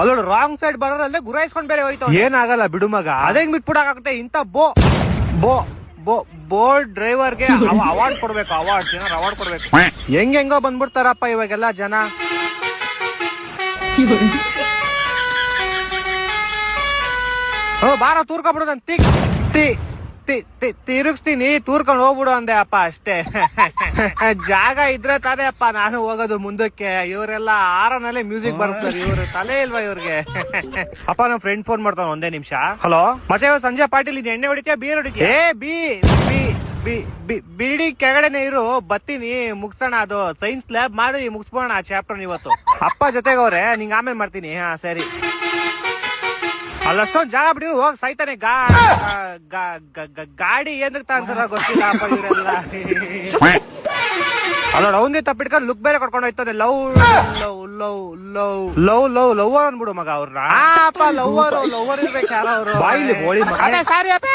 ಅಲ್ಲೋಡು wrong side ಬರೋದಲ್ಲದೆ ಗುರಾಯಿಸ್ಕೊಂಡ್ ಬೇರೆ ಹೋಯ್ತು. ಏನಾಗಲ್ಲ ಬಿಡು ಮಗ, ಅದೇ ಬಿಟ್ಬಿಡಾಗುತ್ತೆ. ಇಂತ ಬೋ ಬೋ ಬೋ ಬೋರ್ಡ್ ಡ್ರೈವರ್ಗೆ ಅವಾರ್ಡ್ ಕೊಡ್ಬೇಕು. ಅವಾರ್ಡ್ ಜನ ಅವಾರ್ಡ್ ಕೊಡ್ಬೇಕು. ಹೆಂಗೋ ಬಂದ್ಬಿಡ್ತಾರಪ್ಪ ಇವಾಗೆಲ್ಲ ಜನ. ಬಾರ ತೂರ್ಕೊಂಡ್ಬಿಡು. ತಿರುಗಿಸ್ತೀನಿ, ತೂರ್ಕೊಂಡು ಹೋಗ್ಬಿಡು ಅಂದೆ ಅಪ್ಪ ಅಷ್ಟೇ. ಜಾಗ ಇದ್ರೆ ತಾನೇ ಅಪ್ಪ ನಾನು ಹೋಗೋದು ಮುಂದಕ್ಕೆ. ಇವರೆಲ್ಲ ಆರನಲ್ಲೇ ಮ್ಯೂಸಿಕ್ ಬರ್ಸ್ತಾರೆ. ಇವ್ರು ತಲೆ ಇಲ್ವಾ ಇವ್ರಿಗೆ? ಅಪ್ಪ ನಮ್ ಫ್ರೆಂಡ್ ಫೋನ್ ಮಾಡ್ತಾನ, ಒಂದೇ ನಿಮಿಷ. ಹಲೋ ಮತ್ತೆ ಸಂಜೆ ಪಾಟೀಲ್, ಇದು ಎಣ್ಣೆ ಹೊಡಿತೀಯ ಬೀರ್ ಹೊಡಿತೀಯ? ಬಿಡಿ ಕೆಳಗಡೆನೆ ಇರು, ಬತ್ತೀನಿ, ಮುಗ್ಸೋಣ. ಅದು ಸೈನ್ಸ್ ಲ್ಯಾಬ್ ಮಾಡಿ ಮುಗಿಸ್ಬೋಣ ಆ ಚಾಪ್ಟರ್ ಇವತ್ತು. ಅಪ್ಪ ಜೊತೆಗವ್ರೆ, ನಿಂಗೆ ಆಮೇಲೆ ಮಾಡ್ತೀನಿ. ಹಾ ಸರಿ. ಅಲ್ಲಷ್ಟೊಂದು ಜಾಗ ಬಿಟ್ಟಿರು, ಹೋಗ್ ಸಾಯ್ತಾನೆ. ಗಾಡಿ ಏನಕ್ಕೆ ಅಂತಾರ ಗೊತ್ತಿಲ್ಲ ಅಪ್ಪ ಇವರೆಲ್ಲ. ಅಲ್ಲ ಅವಂದೇ ತಪ್ಪಿಟ್ಕೊಂಡು ಲುಕ್ ಬೇರೆ ಕರ್ಕೊಂಡು ಹೋಯ್ತಾನೆ. ಲವ್ವರ್ ಅನ್ಬಿಡು ಮಗ ಅವ್ರನ್ನ. ಲವ್ವರ್ ಇರ್ಬೇಕು ಯಾರೋ ಅವರು. ಬಾಯಿಲಿ ಬೋಳಿ ಮಗ. ಸಾರಿ ಅಪ್ಪ.